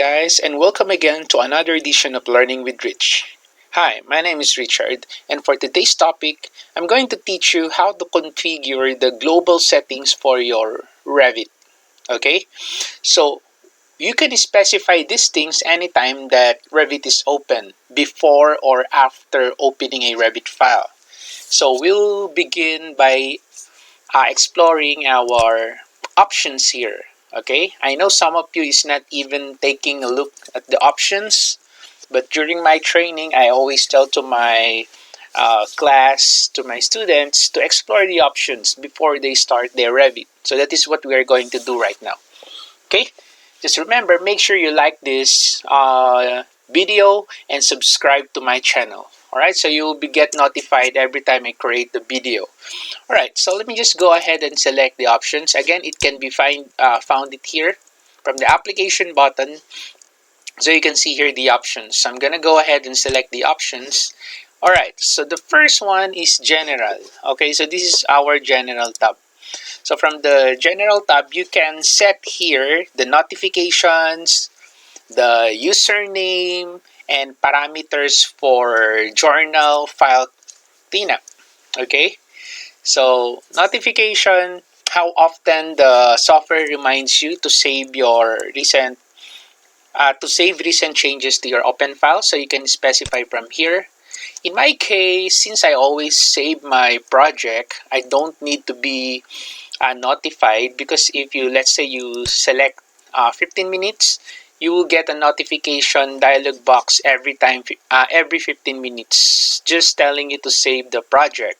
guys, and welcome again to another edition of Learning with Rich. Hi, my name is Richard, and for today's topic, I'm going to teach you how to configure the global settings for your Revit. Okay, so you can specify these things anytime that Revit is open, before or after opening a Revit file. So we'll begin by exploring our options here. Okay, I know some of you is not even taking a look at the options, but during my training, I always tell to my class, to my students, to explore the options before they start their Revit. So that is what we are going to do right now. Okay, just remember, make sure you like this video and subscribe to my channel. Alright, so you will get notified every time I create the video. Alright, so let me just go ahead and select the options. Again, it can be found it here from the application button. So you can see here the options. So I'm going to go ahead and select the options. Alright, so the first one is general. Okay, so this is our general tab. So from the general tab, you can set here the notifications, the username, and parameters for journal file cleanup. Okay, so notification, how often the software reminds you to save your recent changes to your open file. So you can specify from here. In my case, since I always save my project, I don't need to be notified, because if you, let's say you select 15 minutes, you will get a notification dialog box every 15 minutes, just telling you to save the project.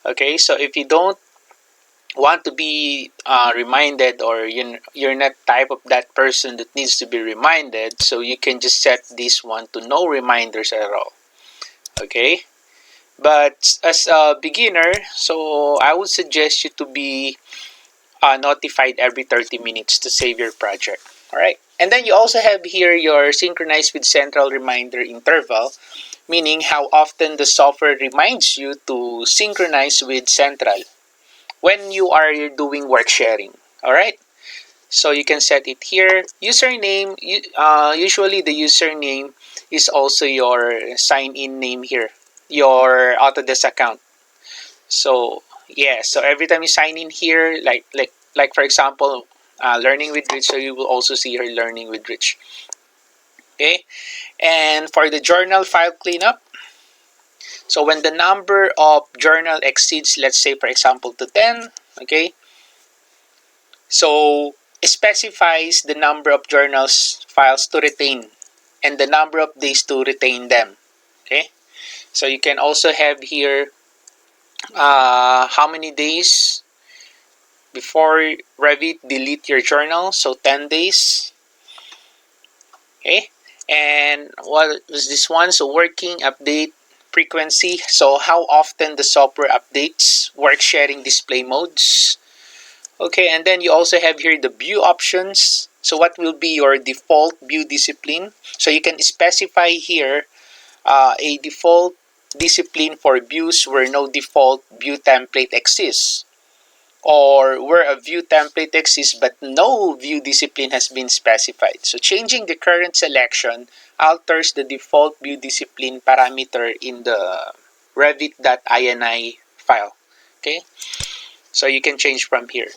Okay, so if you don't want to be reminded, or you're not type of that person that needs to be reminded, so you can just set this one to no reminders at all. Okay, but as a beginner, so I would suggest you to be notified every 30 minutes to save your project. All right, and then you also have here your synchronize with central reminder interval, meaning how often the software reminds you to synchronize with central when you are doing work sharing. All right, so you can set it here. Username, usually the username is also your sign in name here, your Autodesk account. So yeah, so every time you sign in here, like for example, learning with Rich, so you will also see here learning with Rich. Okay, and for the journal file cleanup, so when the number of journal exceeds, let's say for example to 10, okay, so it specifies the number of journals files to retain and the number of days to retain them. Okay, so you can also have here how many days before Revit delete your journal, so 10 days. Okay, and what was this one? So working update frequency, so how often the software updates work sharing display modes. Okay, and then you also have here the view options. So what will be your default view discipline? So you can specify here a default discipline for views where no default view template exists, or where a view template exists but no view discipline has been specified. So changing the current selection alters the default view discipline parameter in the revit.ini file. Okay, so you can change from here.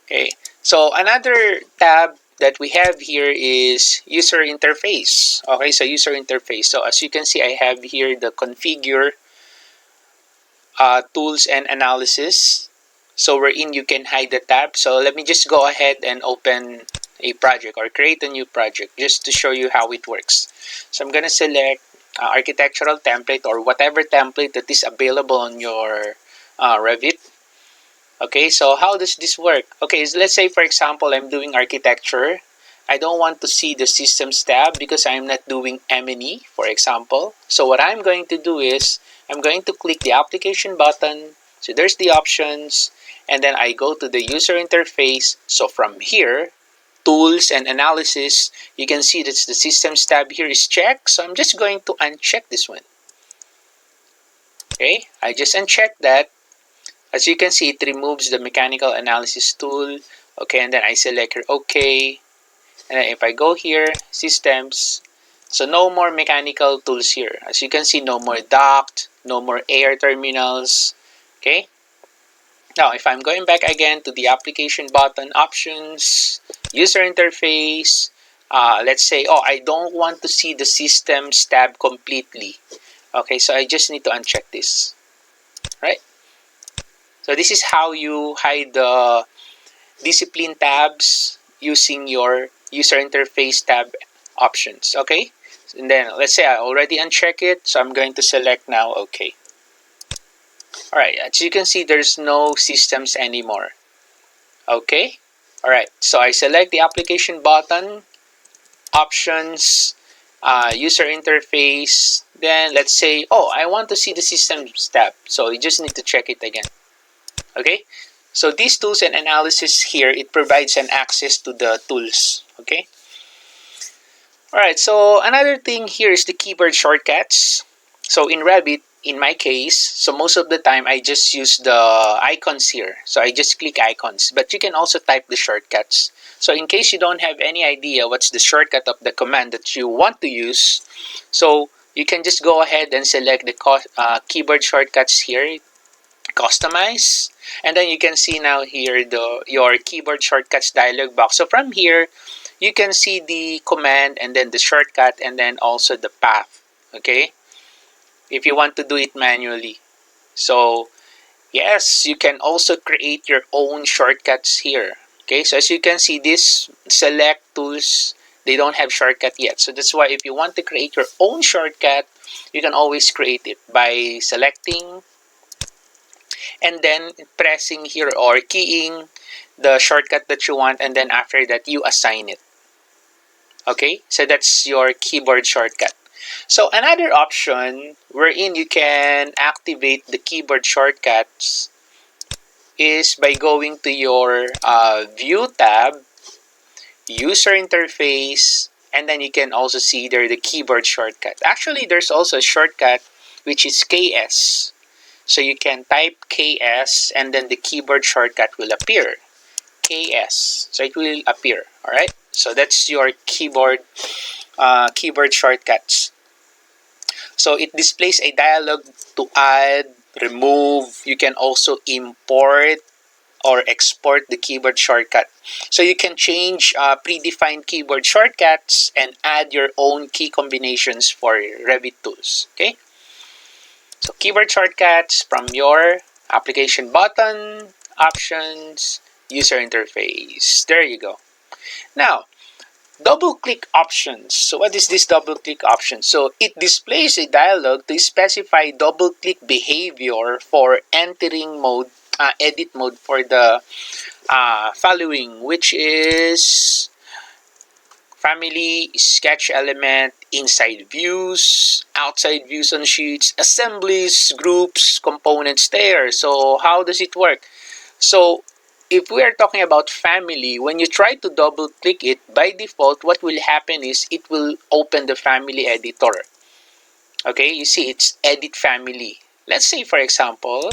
Okay, so another tab that we have here is user interface. Okay, so user interface. So as you can see, I have here the configure, tools and analysis. So wherein you can hide the tab. So let me just go ahead and open a project or create a new project just to show you how it works. So I'm going to select architectural template or whatever template that is available on your Revit. Okay, so how does this work? Okay, so let's say for example I'm doing architecture. I don't want to see the systems tab because I'm not doing M&E, for example. So what I'm going to do is I'm going to click the application button. So there's the options, and then I go to the user interface. So from here, tools and analysis, you can see that the systems tab here is checked. So I'm just going to uncheck this one. Okay, I just uncheck that. As you can see, it removes the mechanical analysis tool. Okay, and then I select here OK. And then if I go here, systems, so no more mechanical tools here. As you can see, no more duct, no more air terminals. Okay. Now, if I'm going back again to the application button, options, user interface, let's say, oh, I don't want to see the systems tab completely. Okay, so I just need to uncheck this, right? So this is how you hide the discipline tabs using your user interface tab options, okay? And then let's say I already uncheck it, so I'm going to select now, okay. All right, as you can see, there's no systems anymore. Okay. All right. So I select the application button, options, user interface. Then let's say, oh, I want to see the systems tab. So you just need to check it again. Okay. So these tools and analysis here, it provides an access to the tools. Okay. All right. So another thing here is the keyboard shortcuts. So in Revit, in my case, so most of the time I just use the icons here. So I just click icons, but you can also type the shortcuts. So in case you don't have any idea what's the shortcut of the command that you want to use, so you can just go ahead and select the keyboard shortcuts here, customize, and then you can see now here your keyboard shortcuts dialog box. So from here, you can see the command and then the shortcut and then also the path. Okay. If you want to do it manually. So yes, you can also create your own shortcuts here. Okay, so as you can see, this select tools, they don't have shortcut yet. So that's why if you want to create your own shortcut, you can always create it by selecting and then pressing here or keying the shortcut that you want, and then after that you assign it. Okay, so that's your keyboard shortcut. So another option wherein you can activate the keyboard shortcuts is by going to your View tab, User Interface, and then you can also see there the keyboard shortcut. Actually, there's also a shortcut which is KS. So you can type KS and then the keyboard shortcut will appear. KS. So it will appear. All right. So that's your keyboard shortcuts. So it displays a dialog to add, remove. You can also import or export the keyboard shortcut. So you can change predefined keyboard shortcuts and add your own key combinations for Revit tools. Okay. So keyboard shortcuts from your application button, options, user interface. There you go. Now, double click options. So what is this double click option? So it displays a dialog to specify double click behavior for entering mode, edit mode for the following, which is family, sketch element, inside views, outside views on sheets, assemblies, groups, components there. So how does it work? So if we are talking about family, when you try to double click it, by default, what will happen is it will open the family editor. Okay, you see it's edit family. Let's say, for example,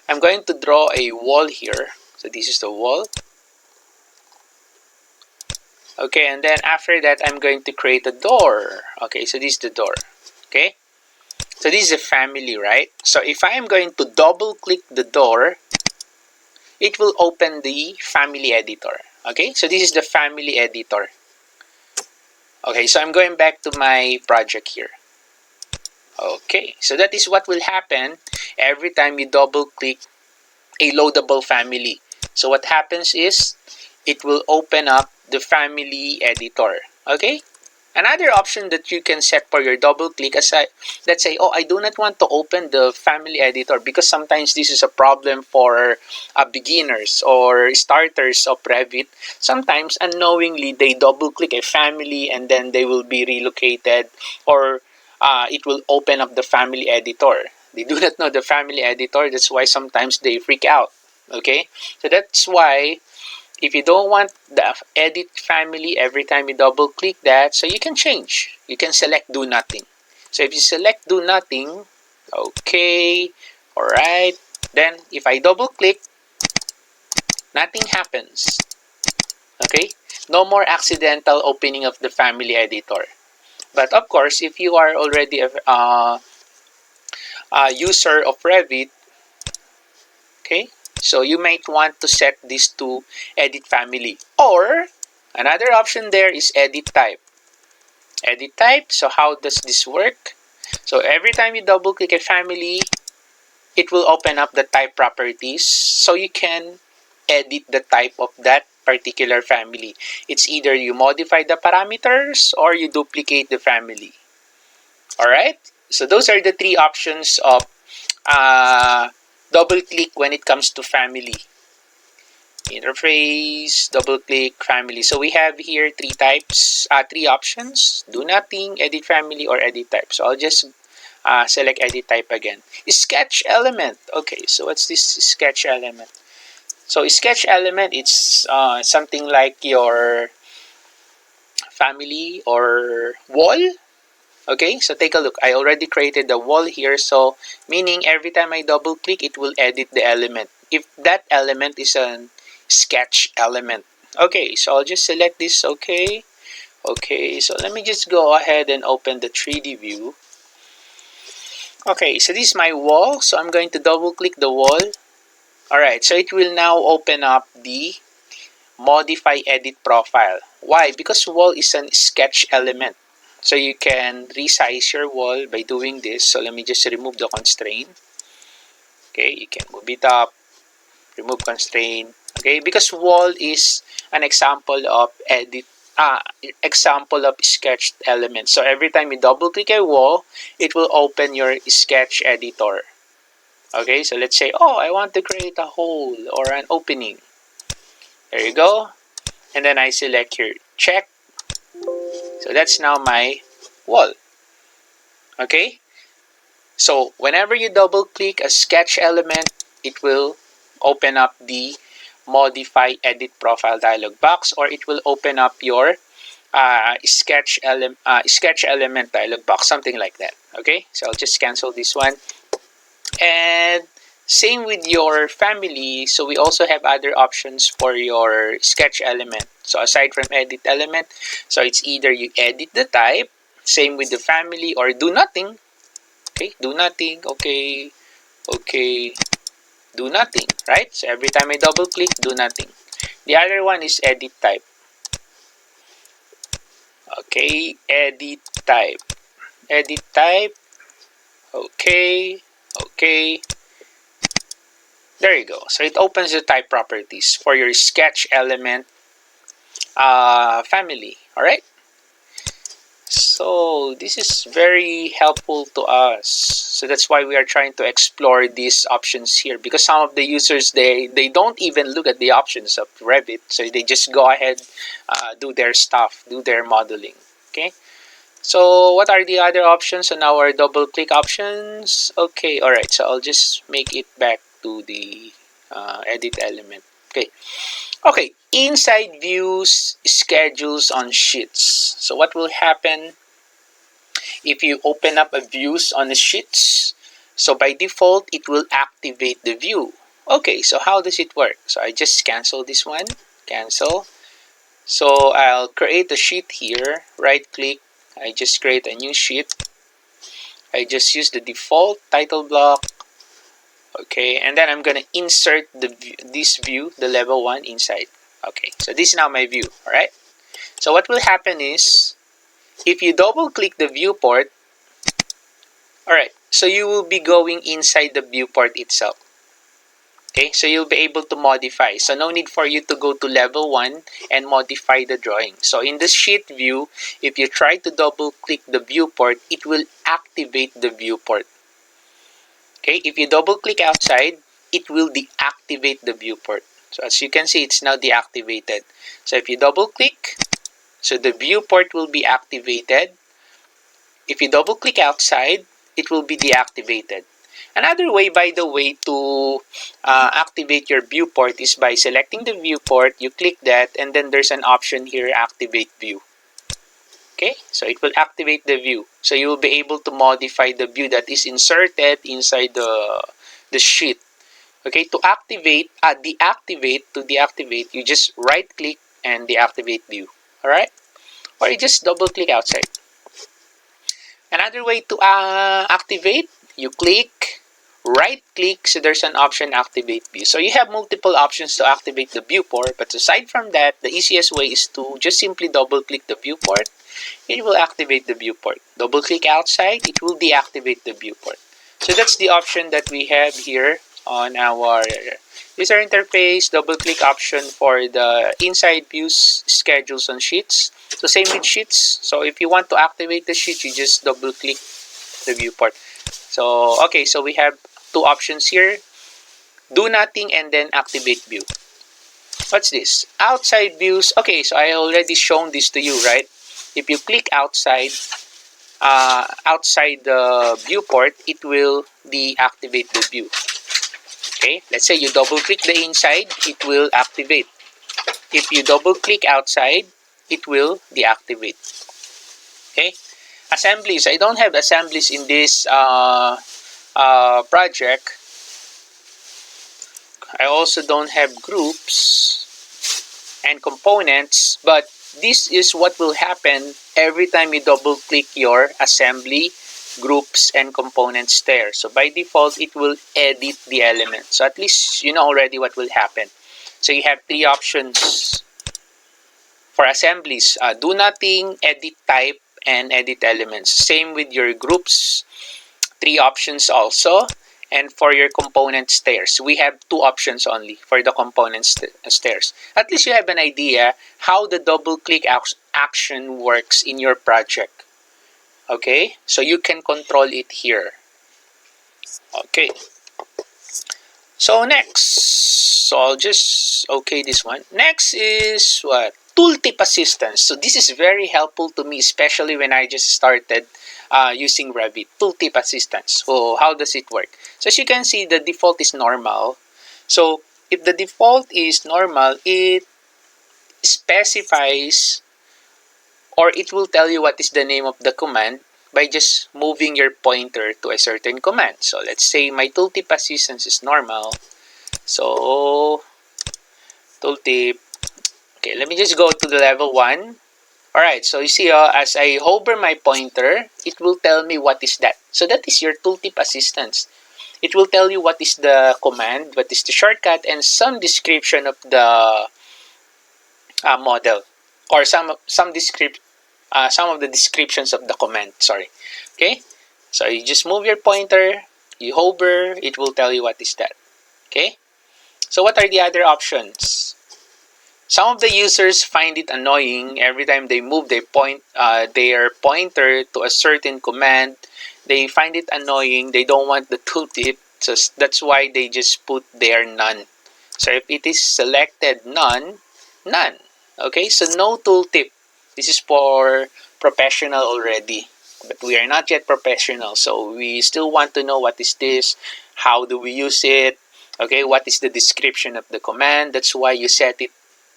I'm going to draw a wall here. So this is the wall. Okay, and then after that, I'm going to create a door. Okay, so this is the door. Okay, so this is a family, right? So if I am going to double click the door, it will open the family editor. Okay, so this is the family editor. Okay, so I'm going back to my project here. Okay, so that is what will happen every time you double click a loadable family. So what happens is it will open up the family editor. Okay, another option that you can set for your double click, aside, let's say, oh, I do not want to open the family editor because sometimes this is a problem for beginners or starters of Revit. Sometimes unknowingly they double click a family and then they will be relocated, or it will open up the family editor. They do not know the family editor. That's why sometimes they freak out. Okay, so that's why if you don't want the edit family every time you double click that, so you can change. You can select do nothing. So if you select do nothing, okay, all right, then if I double click, nothing happens. Okay, No more accidental opening of the family editor. But of course, if you are already a user of Revit, okay, so you might want to set this to edit family. Or another option there is edit type. Edit type, so how does this work? So every time you double click a family, it will open up the type properties so you can edit the type of that particular family. It's either you modify the parameters or you duplicate the family. Alright? So those are the three options of double click when it comes to family. Interface, double click, family. So we have here three options: do nothing, edit family, or edit type. So I'll just select edit type again. Sketch element. Okay, so what's this sketch element? So sketch element, it's something like your family or wall. Okay, so take a look. I already created the wall here. So meaning every time I double click, it will edit the element. If that element is a sketch element. Okay, so I'll just select this. Okay. Okay, so let me just go ahead and open the 3D view. Okay, so this is my wall. So I'm going to double click the wall. Alright, so it will now open up the modify edit profile. Why? Because wall is a sketch element. So you can resize your wall by doing this. So let me just remove the constraint. Okay, you can move it up, remove constraint. Okay, because wall is an example of example of sketched element. So every time you double click a wall, it will open your sketch editor. Okay, so let's say, oh, I want to create a hole or an opening. There you go. And then I select here, check. So that's now my wall. Okay, so whenever you double click a sketch element, it will open up the modify edit profile dialog box, or it will open up your sketch element dialog box, something like that. Okay, so I'll just cancel this one. And same with your family. So we also have other options for your sketch element. So aside from edit element, so it's either you edit the type, same with the family, or do nothing. Okay, do nothing. Okay, okay, do nothing, right? So every time I double click, do nothing. The other one is edit type. Okay, edit type. Edit type. Okay, okay. There you go. So it opens the type properties for your sketch element family. All right. So this is very helpful to us. So that's why we are trying to explore these options here, because some of the users, they don't even look at the options of Revit. So they just go ahead, do their stuff, do their modeling. Okay. So what are the other options on our double click options? Okay. All right. So I'll just make it back to the edit element. Okay. Okay, inside views, schedules on sheets. So what will happen if you open up a views on the sheets? So by default, it will activate the view. Okay, so how does it work? So I just cancel this one, cancel. So I'll create a sheet here, right click, I just create a new sheet. I just use the default title block. Okay, and then I'm gonna insert this view, the level 1 inside. Okay, so this is now my view. All right, so what will happen is if you double click the viewport, all right, so you will be going inside the viewport itself. Okay, so you'll be able to modify. So no need for you to go to level 1 and modify the drawing. So in the sheet view, if you try to double click the viewport, it will activate the viewport. Okay, if you double click outside, it will deactivate the viewport. So as you can see, it's now deactivated. So if you double click, so the viewport will be activated. If you double click outside, it will be deactivated. Another way, by the way, to activate your viewport is by selecting the viewport, you click that, and then there's an option here, activate view. Okay, so it will activate the view. So you will be able to modify the view that is inserted inside the sheet. Okay, to deactivate, you just right click and deactivate view. Alright? Or you just double click outside. Another way to activate, you click, right click, so there's an option activate view. So you have multiple options to activate the viewport, but aside from that, the easiest way is to just simply double click the viewport. It will activate the viewport. Double click outside, it will deactivate the viewport. So that's the option that we have here on our user interface. Double click option for the inside views, schedules on sheets. So same with sheets. So if you want to activate the sheet, you just double click the viewport. So okay, so we have two options here. Do nothing and then activate view. What's this? Outside views. Okay, so I already shown this to you, right? If you click outside the viewport, it will deactivate the view. Okay, let's say you double click the inside, it will activate. If you double click outside, it will deactivate. Okay, assemblies. I don't have assemblies in this project. I also don't have groups and components, but this is what will happen every time you double click your assembly, groups, and components there. So by default, it will edit the element. So at least you know already what will happen. So you have three options for assemblies. Do nothing, edit type, and edit elements. Same with your groups. Three options also. And for your component stairs, we have two options only for the component stairs. At least you have an idea how the double click action works in your project. Okay, so you can control it here. Okay, so next, so I'll just okay this one. Next is what? Tooltip assistance. So this is very helpful to me, especially when I just started using Revit. Tooltip assistance. So how does it work? So as you can see, the default is normal. So if the default is normal, it specifies or it will tell you what is the name of the command by just moving your pointer to a certain command. So let's say my tooltip assistance is normal. So tooltip. Okay, let me just go to the level 1. Alright, so you see, as I hover my pointer, it will tell me what is that. So that is your tooltip assistance. It will tell you what is the command, what is the shortcut, and some description of the model, or some of the descriptions of the command. Sorry. Okay, so you just move your pointer, you hover, it will tell you what is that. Okay, so what are the other options? Some of the users find it annoying every time they move their pointer to a certain command. They find it annoying. They don't want the tooltip, so that's why they just put there none. So if it is selected none, none. Okay, so no tooltip. This is for professional already, but we are not yet professional, so we still want to know what is this, how do we use it, okay, what is the description of the command. That's why you set it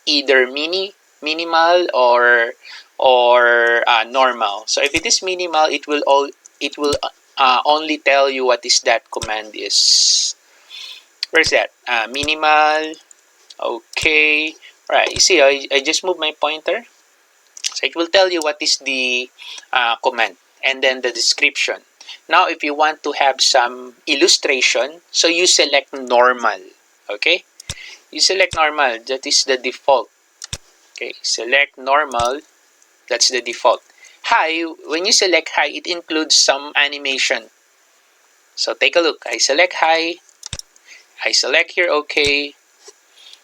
either minimal or normal. So if it is minimal, it will only tell you what is that command is. Where's that? Minimal. Okay. Right. You see, I just moved my pointer. So it will tell you what is the command and then the description. Now, if you want to have some illustration, so you select normal. Okay. You select normal. That is the default. Okay. Select normal. That's the default. High. When you select high, it includes some animation. So take a look. I select high. I select here OK.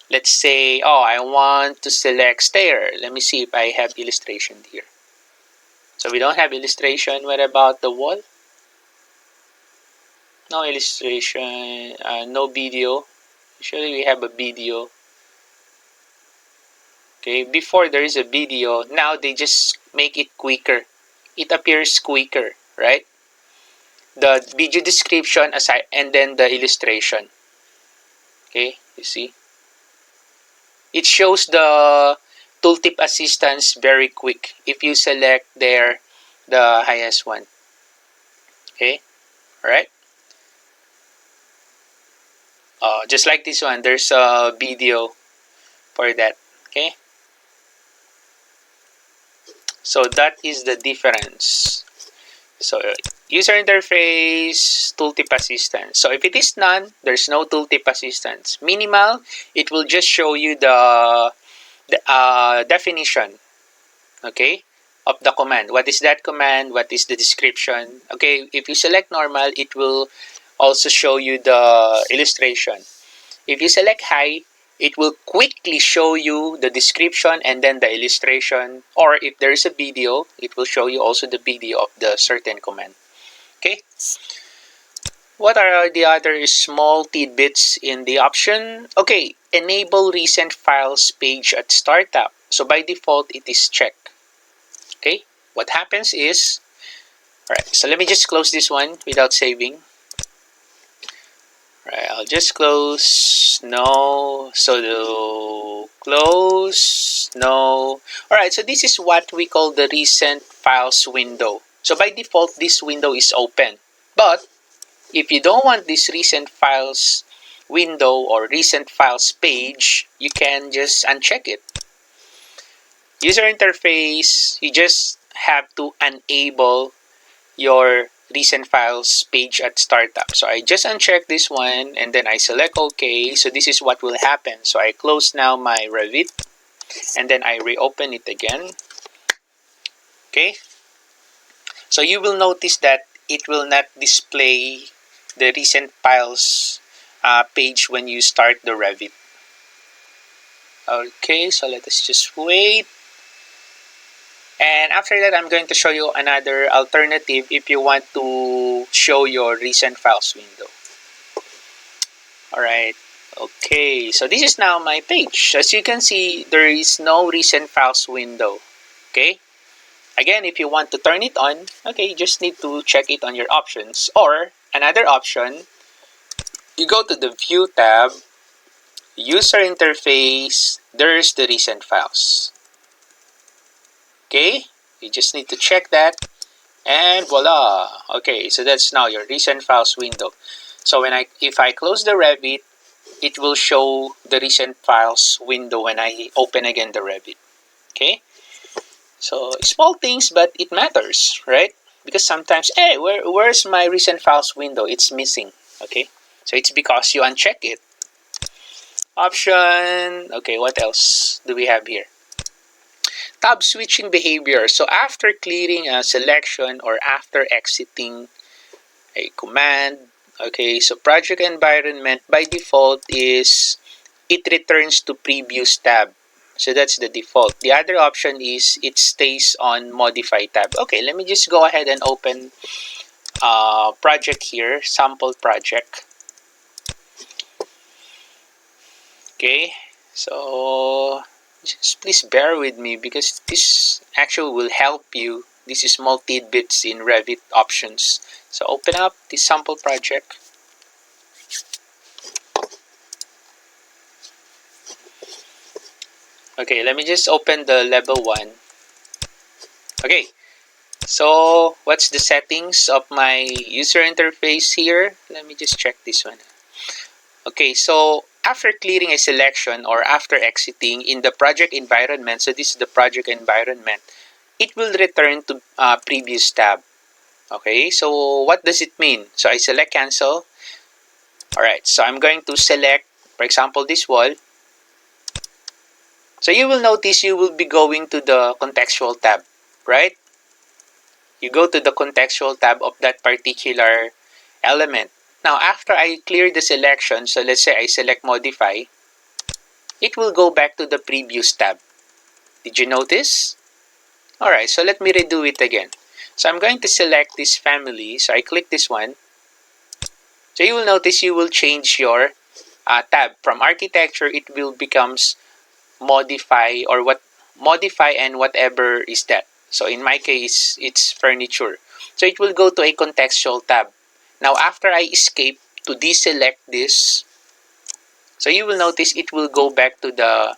Let's say, oh, I want to select stair. Let me see if I have illustration here. So we don't have illustration. What about the wall? No illustration. No video. Usually we have a video. Okay, before there is a video. Now they just make it quicker. It appears quicker, right? The video description aside and then the illustration. Okay, you see? It shows the tooltip assistance very quick if you select there the highest one. Okay, all right. Just like this one, there's a video for that. Okay, So that is the difference. So user interface, tooltip assistance. So if it is none, there's no tooltip assistance. Minimal, it will just show you the definition, okay, of the command. What is that command? What is the description? Okay, if you select normal, it will also show you the illustration. If you select high, it will quickly show you the description and then the illustration. Or if there is a video, it will show you also the video of the certain command. Okay. What are the other small tidbits in the option? Okay, enable recent files page at startup. So by default, it is checked. Okay, what happens is, all right, so let me just close this one without saving. All right, I'll just close, no, so the close, no. All right, so this is what we call the recent files window. So by default, this window is open. But if you don't want this recent files window or recent files page, you can just uncheck it. User interface, you just have to enable your recent files page at startup. So I just uncheck this one and then I select OK. So this is what will happen. So I close now my Revit and then I reopen it again. Okay. So you will notice that it will not display the recent files page when you start the Revit. Okay, so let us just wait. And after that, I'm going to show you another alternative if you want to show your recent files window. Alright, okay, so this is now my page. As you can see, there is no recent files window. Okay, again, if you want to turn it on, okay, you just need to check it on your options. Or another option, you go to the View tab, User Interface, there's the recent files. Okay, you just need to check that and voila. Okay, so that's now your recent files window. So if I close the Revit, it will show the recent files window when I open again the Revit. Okay, so small things, but it matters, right? Because sometimes, hey, where's my recent files window? It's missing. Okay, so it's because you uncheck it. Option. Okay, what else do we have here? Tab switching behavior. So after clearing a selection or after exiting a command, okay, so project environment by default is it returns to previous tab. So that's the default. The other option is it stays on modify tab. Okay, let me just go ahead and open project here, sample project. Okay, so just please bear with me because this actually will help you. This is small tidbits in Revit options. So open up this sample project. Okay, let me just open the level 1. Okay, so what's the settings of my user interface here? Let me just check this one. Okay, so after clearing a selection or after exiting in the project environment, so this is the project environment, it will return to previous tab. Okay, so what does it mean? So I select cancel. Alright, so I'm going to select, for example, this wall. So you will notice you will be going to the contextual tab, right? You go to the contextual tab of that particular element. Now, after I clear the selection, so let's say I select modify, it will go back to the previous tab. Did you notice? Alright, so let me redo it again. So I'm going to select this family. So I click this one. So you will notice you will change your tab. From architecture, it will becomes modify or what modify and whatever is that. So in my case, it's furniture. So it will go to a contextual tab. Now, after I escape to deselect this, so you will notice it will go back to the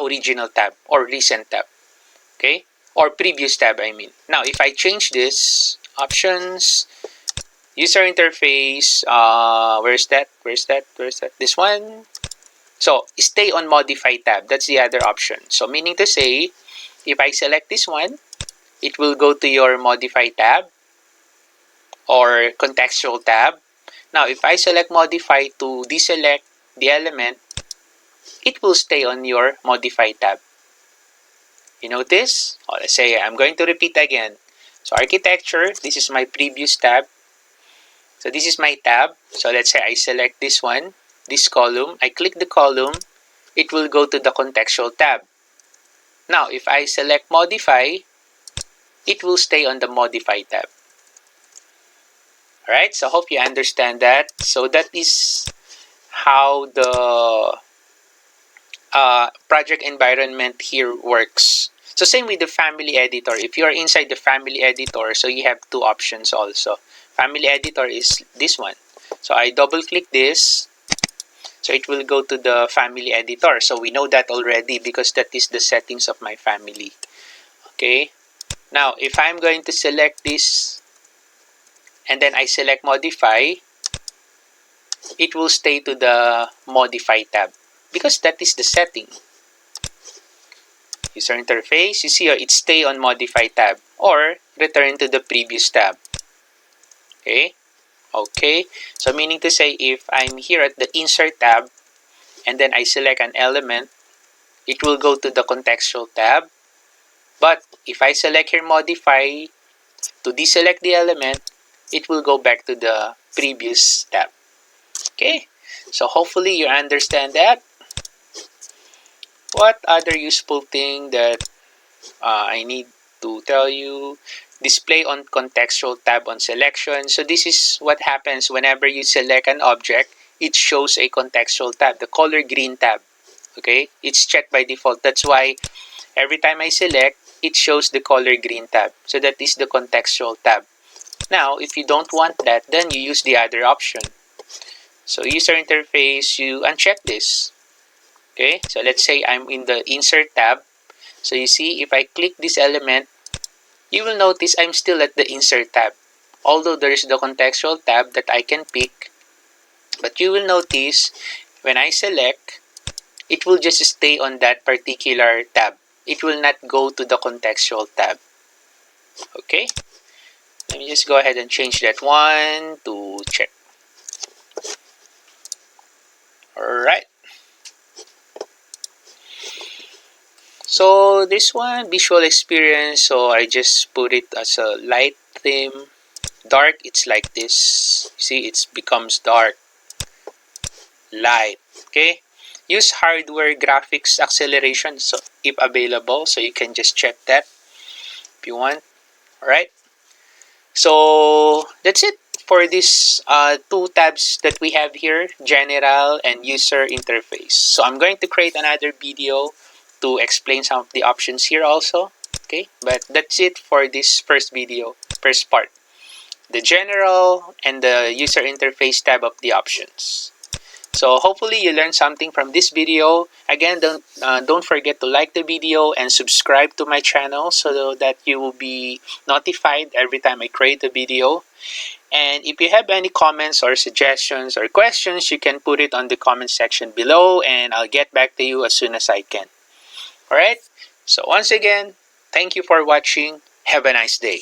original tab or recent tab. Okay? Or previous tab, I mean. Now, if I change this, options, user interface, where's that? This one. So, stay on modify tab. That's the other option. So, meaning to say, if I select this one, it will go to your Modify tab or Contextual tab. Now, if I select Modify to deselect the element, it will stay on your Modify tab. You notice? Oh, let's say I'm going to repeat again. So Architecture, this is my previous tab. So this is my tab. So let's say I select this one, this column. I click the column. It will go to the Contextual tab. Now, if I select Modify, it will stay on the Modify tab. Alright, so hope you understand that. So that is how the project environment here works. So same with the family editor. If you are inside the family editor, so you have two options also. Family editor is this one. So I double click this. So it will go to the family editor. So we know that already because that is the settings of my family. Okay. Now, if I'm going to select this and then I select modify, it will stay to the modify tab because that is the setting. User interface, you see it stay on modify tab or return to the previous tab. Okay, so meaning to say if I'm here at the insert tab and then I select an element, it will go to the contextual tab. But if I select here modify to deselect the element, it will go back to the previous tab. Okay, so hopefully you understand that. What other useful thing that I need to tell you? Display on contextual tab on selection. So this is what happens whenever you select an object. It shows a contextual tab, the color green tab. Okay, it's checked by default. That's why every time I select, it shows the color green tab. So that is the contextual tab. Now, if you don't want that, then you use the other option. So user interface, you uncheck this. Okay, so let's say I'm in the insert tab. So you see, if I click this element, you will notice I'm still at the insert tab. Although there is the contextual tab that I can pick, but you will notice when I select, it will just stay on that particular tab. It will not go to the contextual tab. Okay, let me just go ahead and change that one to check. Alright. So this one, visual experience, so I just put it as a light theme. Dark, it's like this. See, it becomes dark. Light. Okay. Use hardware graphics acceleration so if available. So you can just check that if you want. Alright. So that's it for these two tabs that we have here, general and user interface. So I'm going to create another video to explain some of the options here also. Okay, but that's it for this first video, first part. The general and the user interface tab of the options. So hopefully you learned something from this video. Again, don't forget to like the video and subscribe to my channel so that you will be notified every time I create a video. And if you have any comments or suggestions or questions, you can put it on the comment section below and I'll get back to you as soon as I can. Alright? So once again, thank you for watching. Have a nice day.